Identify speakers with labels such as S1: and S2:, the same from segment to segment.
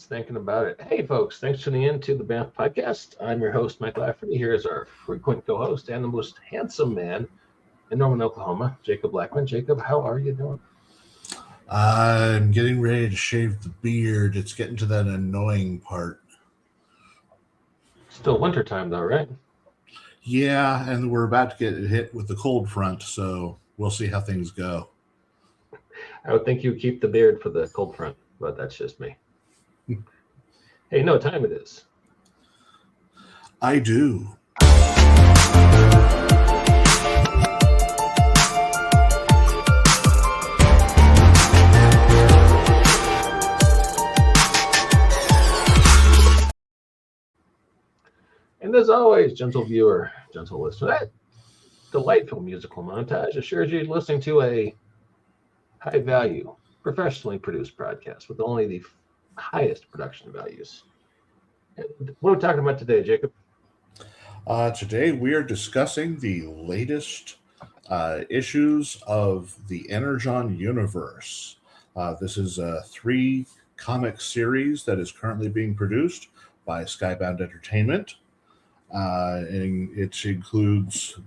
S1: was thinking about it. Hey, folks, thanks for tuning in to the BAMF podcast. I'm your host, Mike Lafferty. Here is our frequent co-host and the most handsome man in Norman, Oklahoma, Jacob Blackmon. Jacob, how are you doing?
S2: I'm getting ready to shave the beard. It's getting to that annoying part.
S1: Still wintertime, though, right?
S2: Yeah, and we're about to get hit with the cold front, so we'll see how things go.
S1: I would think you keep the beard for the cold front, but that's just me. Hey, you know what time it is?
S2: I do.
S1: And as always, gentle viewer, gentle listener, that delightful musical montage assures you listening to a high-value, professionally produced broadcast with only the highest production values. And what are we talking about today, Jacob?
S2: Today we are discussing the latest issues of the Energon universe. This is a 3-comic series that is currently being produced by Skybound Entertainment. And it includes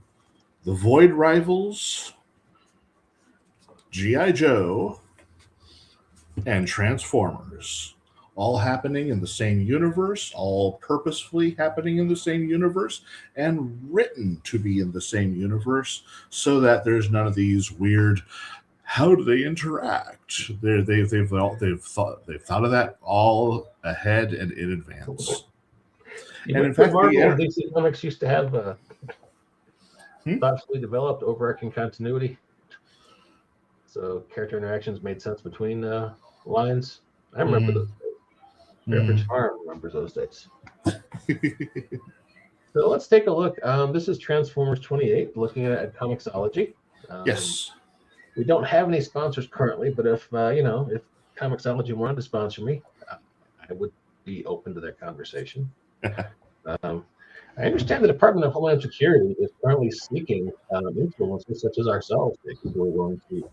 S2: The Void Rivals, G.I. Joe, and Transformers, all happening in the same universe, all purposefully happening in the same universe, and written to be in the same universe, so that there's none of these weird, how do they interact? They've thought of that all ahead and in advance.
S1: And in fact, Marvel and DC Comics used to have thoughtfully developed overarching continuity. So character interactions made sense between lines. I remember those days. Pepperidge Farm remembers those days. So let's take a look. This is Transformers 28, looking at Comixology.
S2: Yes.
S1: We don't have any sponsors currently, but if if Comixology wanted to sponsor me, I would be open to that conversation. I understand the Department of Homeland Security is currently seeking influencers such as ourselves, who are willing to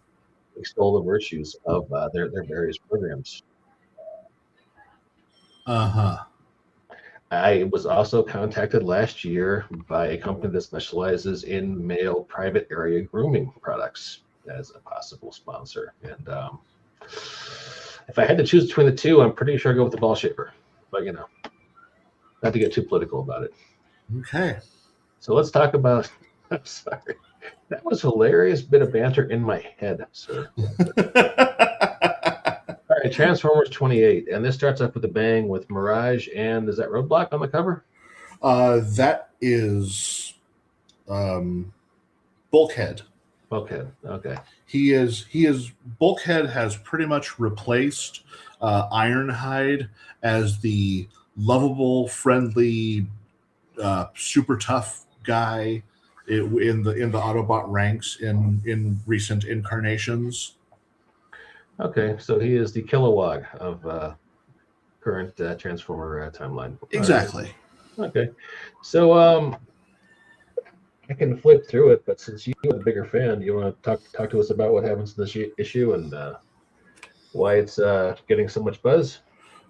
S1: extol the virtues of their various programs. I was also contacted last year by a company that specializes in male private area grooming products as a possible sponsor. And if I had to choose between the two, I'm pretty sure I'd go with the ball shaper. But not to get too political about it.
S2: Okay.
S1: So let's talk about. I'm sorry. That was a hilarious bit of banter in my head, sir. All right, Transformers 28, and this starts off with a bang with Mirage, and is that Roadblock on the cover?
S2: That is Bulkhead.
S1: Bulkhead, okay.
S2: He is Bulkhead has pretty much replaced Ironhide as the lovable, friendly, super tough guy in the Autobot ranks in recent incarnations.
S1: Okay, so he is the Kilowog of current Transformer timeline.
S2: Exactly.
S1: Okay, so I can flip through it, but since you're a bigger fan, do you want to talk to us about what happens in this issue and why it's getting so much buzz?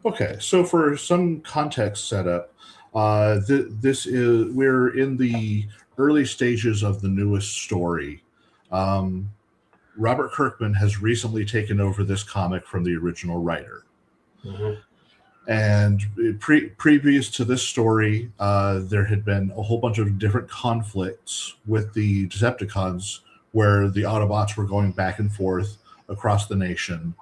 S2: Okay, so for some context setup, we're in the early stages of the newest story. Robert Kirkman has recently taken over this comic from the original writer. And previous to this story, there had been a whole bunch of different conflicts with the Decepticons where the Autobots were going back and forth across the nation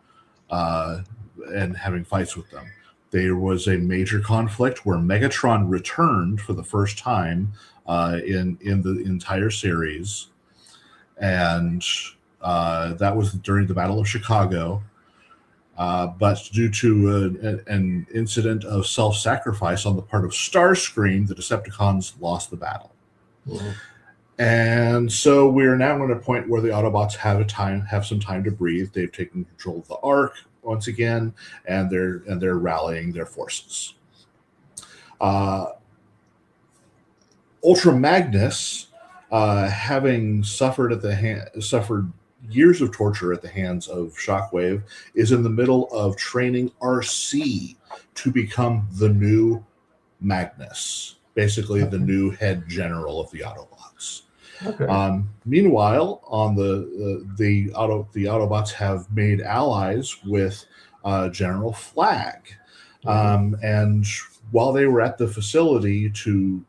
S2: and having fights with them. There was a major conflict where Megatron returned for the first time in the entire series, and that was during the Battle of Chicago. But due to an incident of self-sacrifice on the part of Starscream, the Decepticons lost the battle. And so we're now at a point where the Autobots have some time to breathe. They've taken control of the Ark once again, and they're rallying their forces. Ultra Magnus, having suffered years of torture at the hands of Shockwave, is in the middle of training Arcee, to become the new Magnus, basically the new head general of the Autobots.
S1: Okay.
S2: Meanwhile, on the Autobots have made allies with General Flag, and while they were at the facility to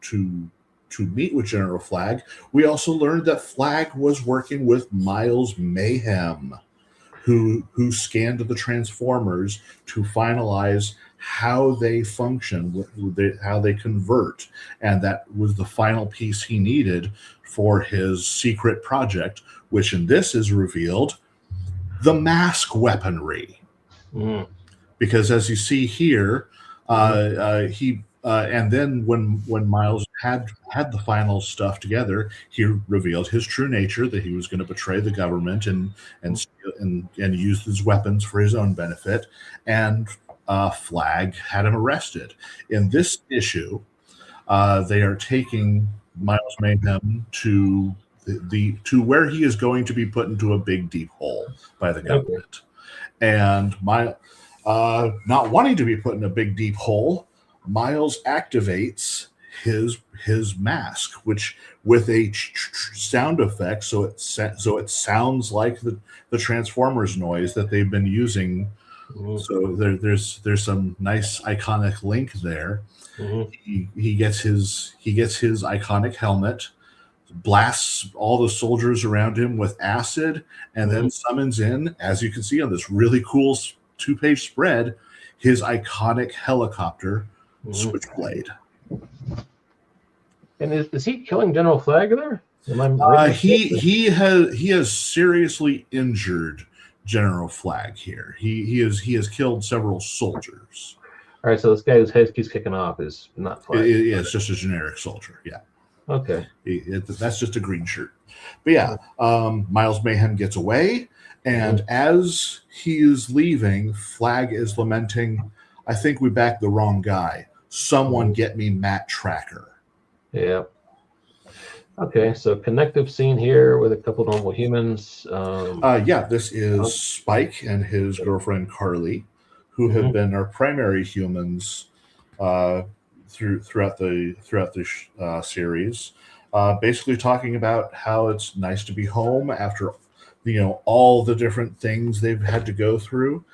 S2: meet with General Flag, we also learned that Flag was working with Miles Mayhem, who scanned the Transformers to finalize how they function, how they convert, and that was the final piece he needed for his secret project, which in this is revealed the mask weaponry. Because as you see here, he and then when Miles had the final stuff together, he revealed his true nature, that he was going to betray the government and use his weapons for his own benefit. And Flag had him arrested. In this issue, they are taking Miles Mayhem to to where he is going to be put into a big deep hole by the government. And not wanting to be put in a big deep hole, Miles activates his mask, which with a sound effect, so it sounds like the Transformers noise that they've been using. So there's some nice iconic link there. He gets his iconic helmet, blasts all the soldiers around him with acid, and then summons in, as you can see on this really cool 2-page spread, his iconic helicopter, Switchblade. And
S1: is he killing General Flag there?
S2: He has seriously injured General Flag here. He has killed several soldiers.
S1: All right, so this guy whose head keeps kicking off is not Flag.
S2: Yeah, it's just a generic soldier. Yeah.
S1: Okay.
S2: That's just a green shirt. But yeah, Miles Mayhem gets away, and as he is leaving, Flag is lamenting, "I think we backed the wrong guy. Someone get me Matt Tracker."
S1: Yeah. Okay, so connective scene here with a couple normal humans.
S2: This is Spike and his girlfriend Carly, who have been our primary humans throughout the series. Basically talking about how it's nice to be home after all the different things they've had to go through.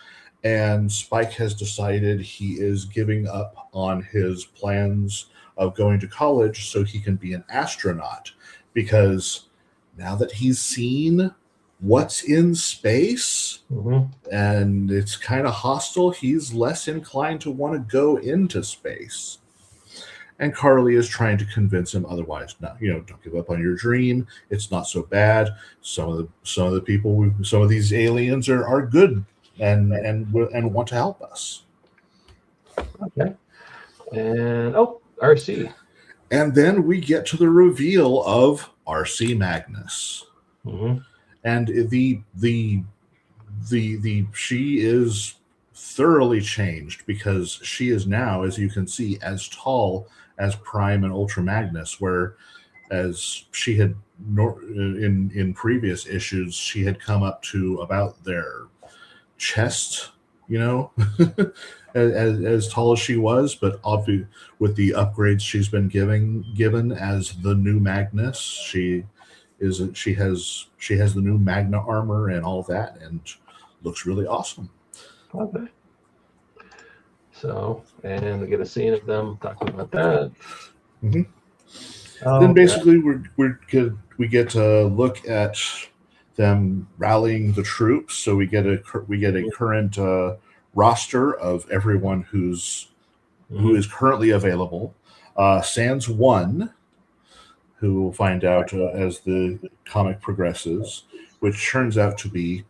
S2: And Spike has decided he is giving up on his plans of going to college so he can be an astronaut, because now that he's seen what's in space and it's kind of hostile, he's less inclined to want to go into space. And Carly is trying to convince him otherwise. Not, don't give up on your dream. It's not so bad. Some of the people, some of these aliens are good and want to help us.
S1: Okay. And Arcee.
S2: And then we get to the reveal of Arcee Magnus. And she is thoroughly changed, because she is now, as you can see, as tall as Prime and Ultra Magnus, whereas she had in previous issues, she had come up to about their chest, as tall as she was. But obviously, with the upgrades she's been given as the new Magnus, she has the new Magna armor and all that, and looks really awesome.
S1: Okay. So, and we get a scene of them talking about that.
S2: Then basically we get to look at them rallying the troops. So we get a current roster of everyone who is currently available. Sans one, who we'll find out as the comic progresses, which turns out to be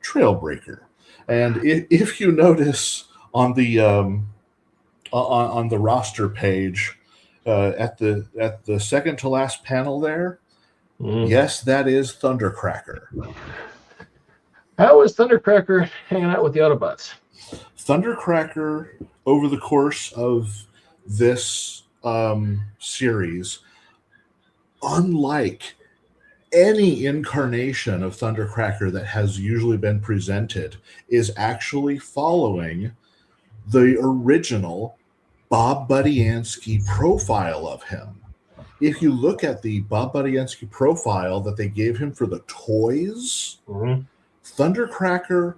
S2: Trailbreaker. And if you notice on the roster page, at the second to last panel there, yes, that is Thundercracker.
S1: How is Thundercracker hanging out with the Autobots?
S2: Thundercracker, over the course of this series, unlike any incarnation of Thundercracker that has usually been presented, is actually following the original Bob Budiansky profile of him. If you look at the Bob Budiansky profile that they gave him for the toys, Thundercracker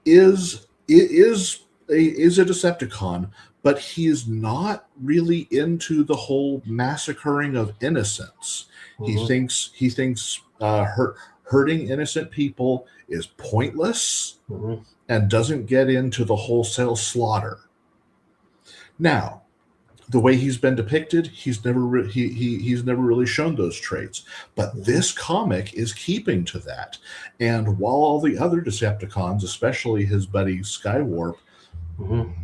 S2: is a Decepticon, but he is not really into the whole massacring of innocents. He thinks hurting innocent people is pointless and doesn't get into the wholesale slaughter. Now, the way he's been depicted, he's never really shown those traits. But this comic is keeping to that. And while all the other Decepticons, especially his buddy Skywarp,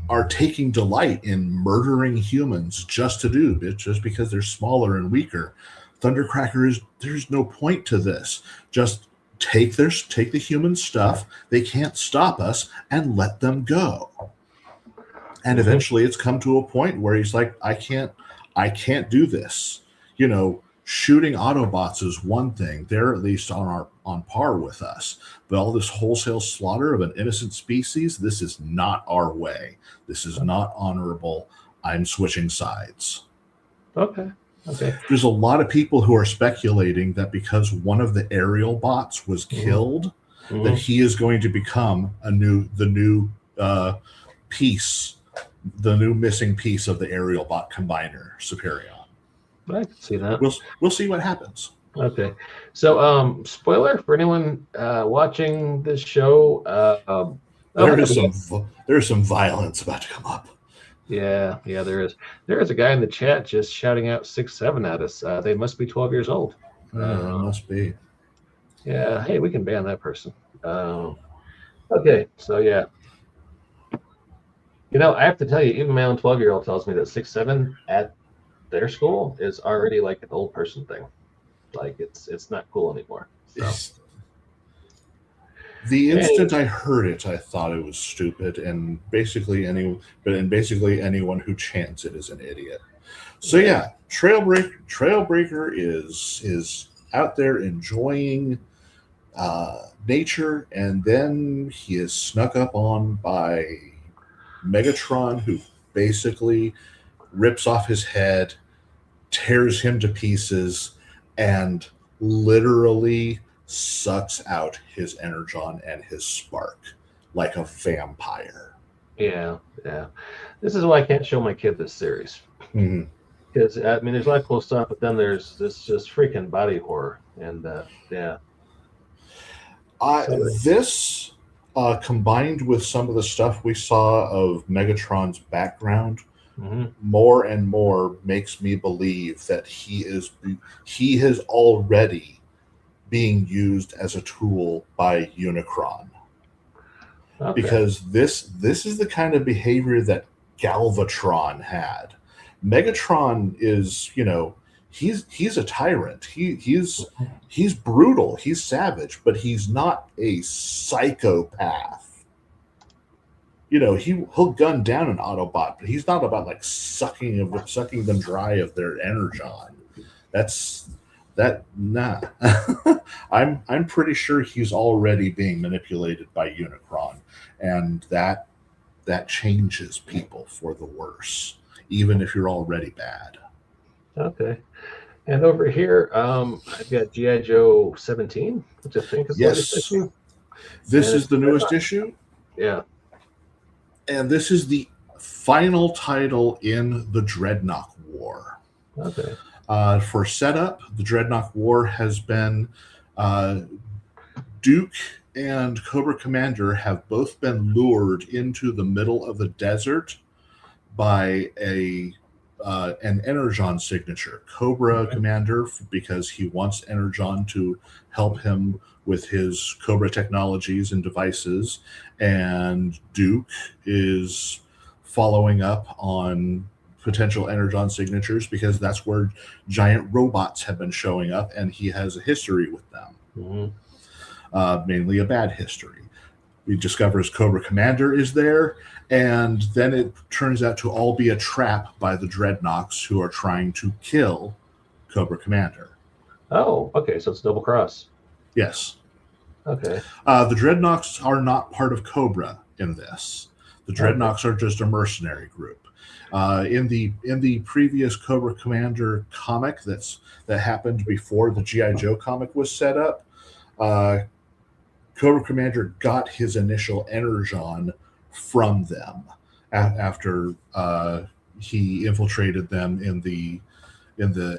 S2: are taking delight in murdering humans just because they're smaller and weaker, Thundercracker there's no point to this. Just take the human stuff. They can't stop us, and let them go. And eventually it's come to a point where he's like, I can't do this. You know, shooting Autobots is one thing. They're at least on par with us. But all this wholesale slaughter of an innocent species, this is not our way. This is not honorable. I'm switching sides.
S1: Okay.
S2: There's a lot of people who are speculating that because one of the aerial bots was killed, that he is going to become the new missing piece of the aerial bot combiner, Superion.
S1: I can see that.
S2: We'll see what happens.
S1: Okay. So, spoiler for anyone watching this show.
S2: There's some violence about to come up.
S1: Yeah, there is. There is a guy in the chat just shouting out 6'7" at us. They must be 12 years old.
S2: Must be.
S1: Yeah. Hey, we can ban that person. Okay. So yeah. You know, I have to tell you, even my own 12-year-old tells me that 6'7" at their school is already like an old person thing. Like it's not cool anymore. So.
S2: The instant I heard it, I thought it was stupid, and basically anyone who chants it is an idiot. So yeah, Trailbreaker is out there enjoying nature, and then he is snuck up on by Megatron, who basically rips off his head, tears him to pieces, and literally sucks out his energon and his spark like a vampire.
S1: Yeah. This is why I can't show my kid this series. Because I mean, there's a lot of cool stuff, but then there's this just freaking body horror, and yeah.
S2: This combined with some of the stuff we saw of Megatron's background, more and more makes me believe that he is already being used as a tool by Unicron. Okay. Because this is the kind of behavior that Galvatron had. Megatron is, he's a tyrant. He's brutal. He's savage, but he's not a psychopath. He'll gun down an Autobot, but he's not about like sucking them dry of their energon. Nah. I'm pretty sure he's already being manipulated by Unicron, and that changes people for the worse, even if you're already bad.
S1: Okay. And over here, I've got G.I. Joe 17, which I think is the latest issue.
S2: This is the newest issue?
S1: Yeah.
S2: And this is the final title in the Dreadnought War.
S1: Okay.
S2: For setup, the Dreadnought War has been Duke and Cobra Commander have both been lured into the middle of the desert by an Energon signature. Cobra Commander, because he wants Energon to help him with his Cobra technologies and devices, and Duke is following up on potential Energon signatures because that's where giant robots have been showing up, and he has a history with them, mainly a bad history. He discovers Cobra Commander is there, and then it turns out to all be a trap by the Dreadnoks who are trying to kill Cobra Commander.
S1: Oh, okay, so it's double cross.
S2: Yes.
S1: Okay.
S2: The Dreadnoks are not part of Cobra in this. The Dreadnoks are just a mercenary group. In the previous Cobra Commander comic that happened before the G.I. Joe comic was set up, Cobra Commander got his initial energon from them after he infiltrated them in the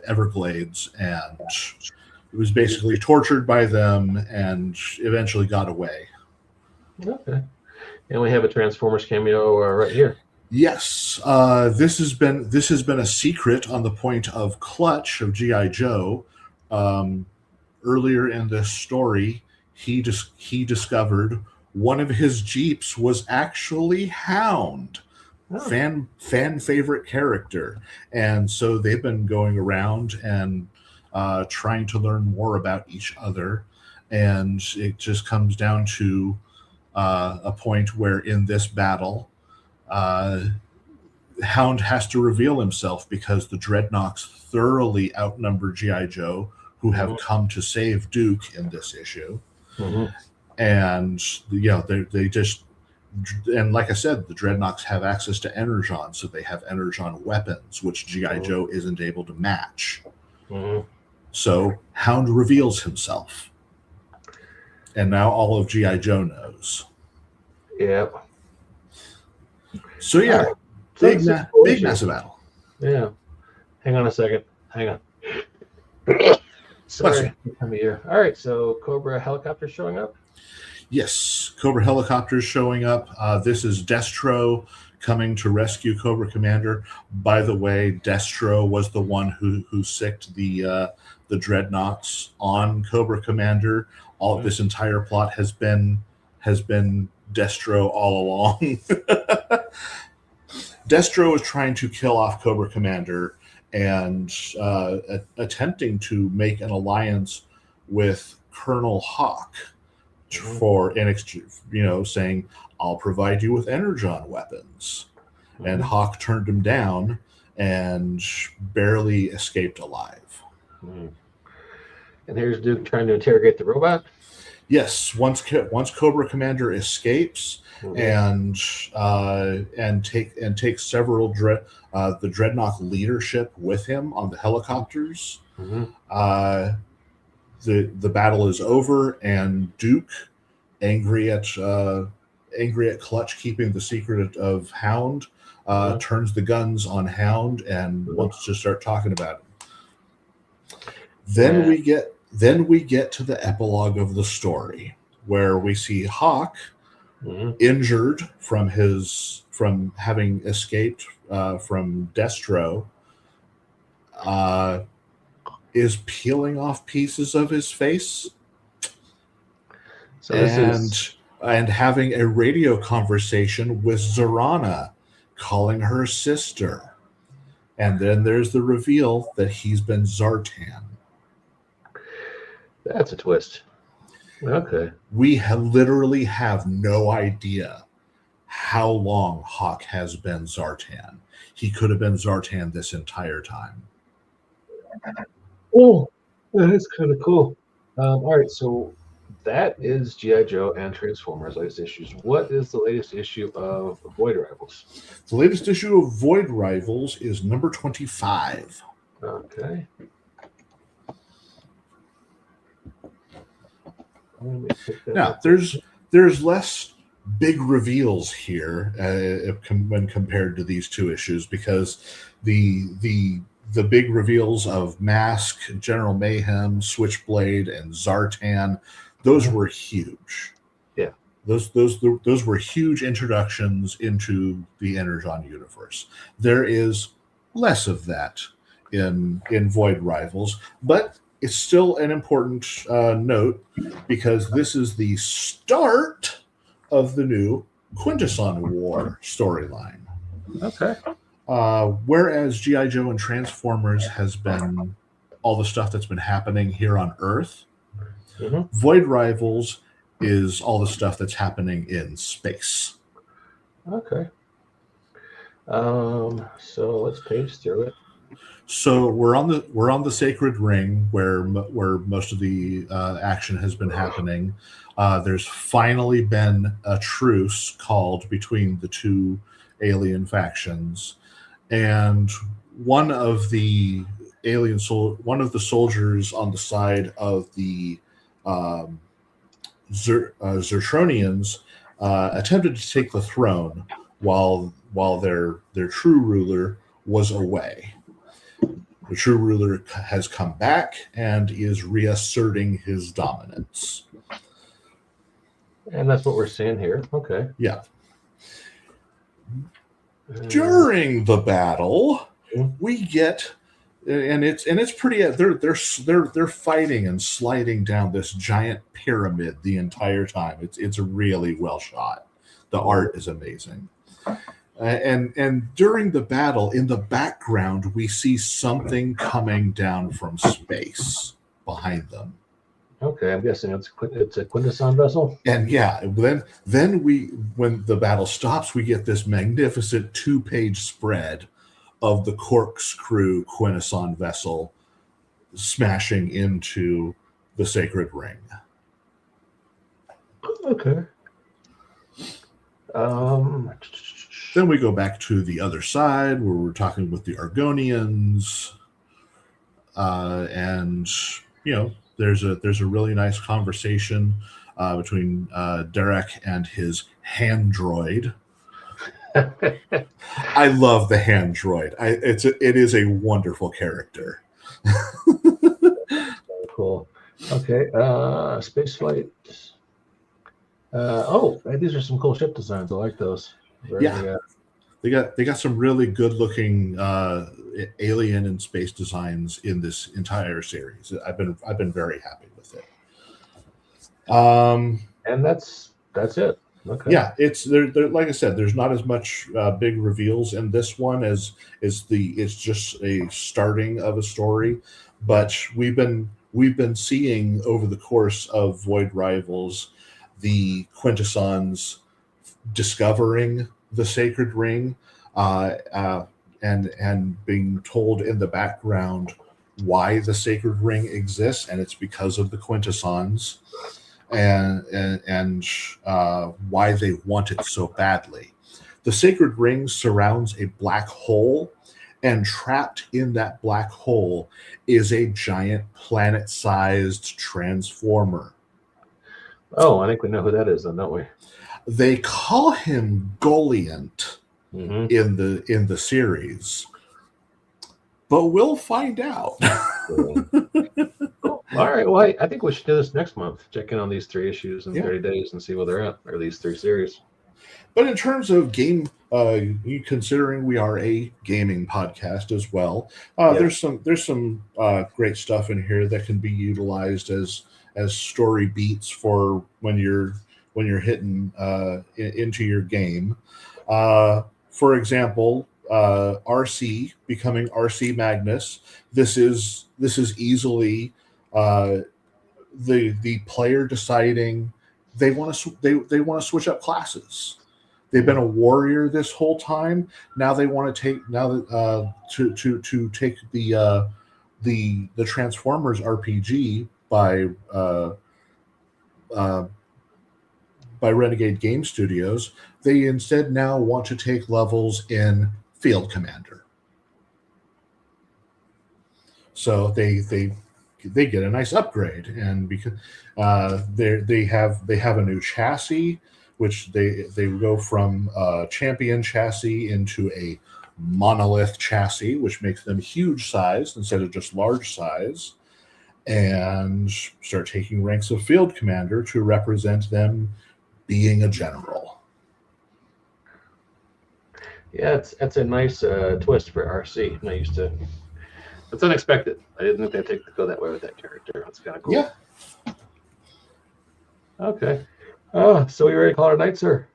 S2: Everglades, and was basically tortured by them and eventually got away.
S1: Okay. And we have a Transformers cameo right here.
S2: Yes, this has been a secret on the point of Clutch of G.I. Joe. Earlier in this story, he discovered one of his Jeeps was actually Hound, fan favorite character, and so they've been going around and trying to learn more about each other, and it just comes down to a point where in this battle, Hound has to reveal himself because the Dreadnoks thoroughly outnumber G.I. Joe, who have come to save Duke in this issue. And they just, and like I said, the Dreadnoks have access to energon, so they have energon weapons, which G.I. Joe isn't able to match. So Hound reveals himself, and now all of G.I. Joe knows.
S1: Yep.
S2: So yeah, big massive battle.
S1: Yeah. Hang on a second. Hang on. Sorry. Time of year. All right. So Cobra helicopter showing up.
S2: Yes, Cobra helicopters showing up. This is Destro coming to rescue Cobra Commander. By the way, Destro was the one who sicked the Dreadnoks on Cobra Commander. All this entire plot has been Destro all along. Destro is trying to kill off Cobra Commander and attempting to make an alliance with Colonel Hawk for an exchange, saying, "I'll provide you with energon weapons." And Hawk turned him down and barely escaped alive.
S1: And here's Duke trying to interrogate the robot.
S2: Yes, once Cobra Commander escapes and takes several the Dreadnought leadership with him on the helicopters, the battle is over, and Duke, angry at Clutch keeping the secret of Hound, turns the guns on Hound and wants to start talking about it. Then we get to the epilogue of the story, where we see Hawk, injured from having escaped from Destro, is peeling off pieces of his face, and having a radio conversation with Zorana, calling her sister. And then there's the reveal that he's been Zartan.
S1: That's a twist. Okay.
S2: We literally have no idea how long Hawk has been Zartan. He could have been Zartan this entire time.
S1: Oh, that's kind of cool. All right, so that is G.I. Joe and Transformers latest issues. What is the latest issue of Void Rivals?
S2: The latest issue of Void Rivals is number 25.
S1: Okay.
S2: Now, there's less big reveals here when compared to these two issues, because the big reveals of Mask, General Mayhem, Switchblade, and Zartan, those were huge.
S1: Yeah,
S2: those were huge introductions into the Energon universe. There is less of that in Void Rivals, but it's still an important note, because this is the start of the new Quintesson War storyline.
S1: Okay.
S2: Whereas G.I. Joe and Transformers has been all the stuff that's been happening here on Earth, Void Rivals is all the stuff that's happening in space.
S1: Okay. So let's page through it.
S2: So we're on the sacred ring where most of the action has been happening. There's finally been a truce called between the two alien factions, and one of the one of the soldiers on the side of the Zertronians attempted to take the throne while their true ruler was away. The true ruler has come back and is reasserting his dominance.
S1: And that's what we're seeing here. Okay.
S2: Yeah. During the battle, we get, and it's pretty. They're fighting and sliding down this giant pyramid the entire time. It's really well shot. The art is amazing. And during the battle, in the background, we see something coming down from space behind them.
S1: Okay, I'm guessing it's a Quintesson vessel.
S2: And yeah, then when the battle stops, we get this magnificent 2-page spread of the corkscrew Quintesson vessel smashing into the sacred ring.
S1: Okay.
S2: Then we go back to the other side where we're talking with the Argonians, and there's a really nice conversation between Derek and his hand droid. I love the hand droid. It is a wonderful character.
S1: Cool. Okay. Space flight. These are some cool ship designs. I like those.
S2: They got some really good looking alien and space designs in this entire series. I've been very happy with it.
S1: And that's it. Okay.
S2: Yeah, it's there. Like I said, there's not as much big reveals in this one as it's just a starting of a story, but we've been seeing over the course of Void Rivals the Quintessons discovering the sacred ring, and being told in the background why the sacred ring exists, and it's because of the Quintessons, and why they want it so badly. The sacred ring surrounds a black hole, and trapped in that black hole is a giant planet-sized transformer.
S1: Oh, I think we know who that is, then, don't we?
S2: They call him Goliant in the series, but we'll find out.
S1: Cool. All right. Well, I think we should do this next month. Check in on these 3 issues in 30 days and see where they're at, or these 3 series.
S2: But in terms of game, considering we are a gaming podcast as well, there's some great stuff in here that can be utilized as story beats for when you're hitting into your game. For example, Arcee becoming Arcee Magnus. This is easily the player deciding they want to switch up classes. They've been a warrior this whole time. Now they want to take to take the Transformers RPG by Renegade Game Studios. They instead now want to take levels in Field Commander. So they get a nice upgrade, and because they have a new chassis, which they go from champion chassis into a monolith chassis, which makes them huge size instead of just large size, and start taking ranks of Field Commander to represent them being a general.
S1: Yeah, it's a nice twist for Arcee. It's unexpected. I didn't think they'd go that way with that character. That's kind of cool.
S2: Yeah.
S1: Okay. So you ready to call it a night, sir?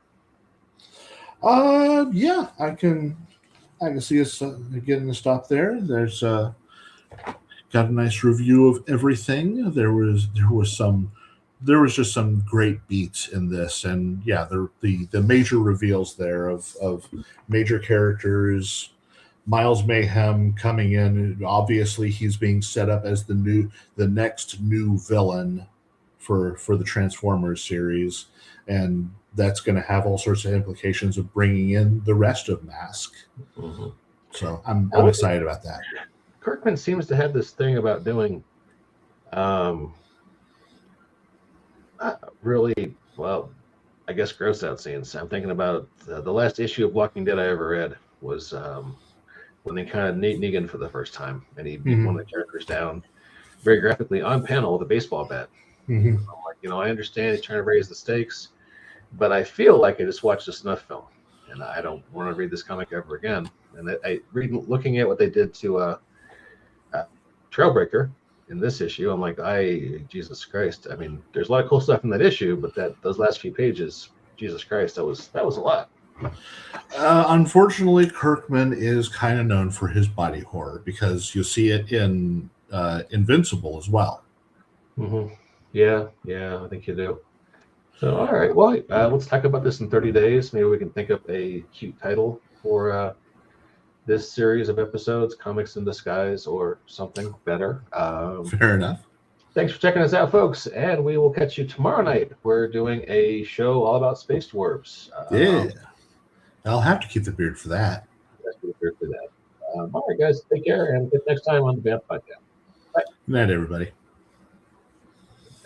S2: Yeah, I can see us getting a stop there. There's got a nice review of everything. There was just some great beats in this, and yeah, the major reveals there of major characters, Miles Mayhem coming in. Obviously, he's being set up as the next new villain for the Transformers series, and that's going to have all sorts of implications of bringing in the rest of Mask.
S1: Mm-hmm.
S2: So I'm excited about that.
S1: Kirkman seems to have this thing about doing really, well, I guess gross out scenes. I'm thinking about the last issue of Walking Dead I ever read was when they kind of Negan for the first time, and he beat one of the characters down very graphically on panel with a baseball bat.
S2: Mm-hmm.
S1: I'm like, I understand he's trying to raise the stakes, but I feel like I just watched a snuff film, and I don't want to read this comic ever again. And looking at what they did to Trailbreaker in this issue, I'm like, Jesus Christ. I mean, there's a lot of cool stuff in that issue, but those last few pages, Jesus Christ, that was a lot.
S2: Unfortunately, Kirkman is kind of known for his body horror, because you'll see it in Invincible as well.
S1: Mm-hmm. Yeah, I think you do. So, all right, well, let's talk about this in 30 days. Maybe we can think up a cute title for this series of episodes, Comics in Disguise, or something better.
S2: Fair enough.
S1: Thanks for checking us out, folks, and we will catch you tomorrow night. We're doing a show all about space dwarves.
S2: Yeah. I'll have to keep the beard for that.
S1: All right, guys, take care, and get next time on the Band Podcast. Bye.
S2: Good night, everybody.